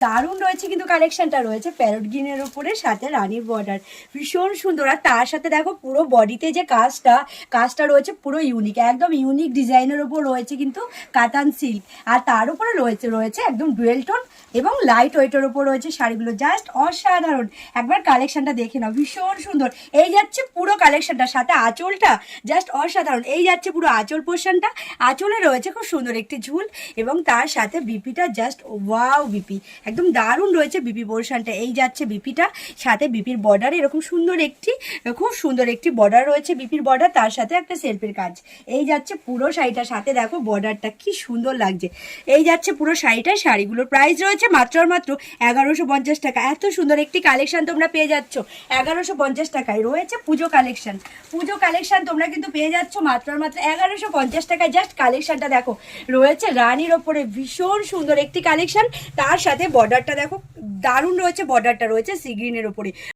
দারুণ রয়েছে কিন্তু কালেকশনটা রয়েছে প্যারট গ্রিনের উপরে, সাথে রানীর বর্ডার, ভীষণ সুন্দর। আর তার সাথে দেখো পুরো বডিতে যে কাজটা রয়েছে পুরো ইউনিক, একদম ইউনিক ডিজাইনের উপর রয়েছে কিন্তু কাতান সিল্ক। আর তার উপরে রয়েছে একদম ডুয়েল টোন এবং লাইট ওয়েটের উপর রয়েছে শাড়িগুলো, জাস্ট অসাধারণ। একবার কালেকশনটা দেখে নাও, ভীষণ সুন্দর। এই যাচ্ছে পুরো কালেকশনটা, সাথে আঁচলটা জাস্ট অসাধারণ। এই যাচ্ছে পুরো আঁচল পোর্শনটা, আঁচলে রয়েছে খুব সুন্দর একটি ঝুল এবং তার সাথে বিপিটা জাস্ট ওয়াও, বিপি একদম দারুণ রয়েছে বিপি পোর্শনটা। এই যাচ্ছে বিপিটা, সাথে বিপির বর্ডার এরকম সুন্দর একটি, খুব সুন্দর একটি বর্ডার রয়েছে বিপির বর্ডার, তার সাথে একটা সেলফের কাজ। এই যাচ্ছে পুরো শাড়িটার সাথে দেখো বর্ডারটা কি সুন্দর লাগছে। এই যাচ্ছে পুরো শাড়িটা, শাড়িগুলোর প্রাইস রয়েছে মাত্র 1150 টাকা। এত সুন্দর একটি কালেকশন তোমরা পেয়ে যাচ্ছ 1150 টাকায়। রয়েছে পুজো কালেকশন তোমরা কিন্তু পেয়ে যাচ্ছ মাত্র 1150 টাকায়। জাস্ট কালেকশনটা দেখো, রয়েছে রানীর ওপরে ভীষণ সুন্দর একটি কালেকশন, তার সাথে বর্ডারটা দেখো দারুণ রয়েছে, বর্ডারটা রয়েছে সি গ্রিনের ওপরে।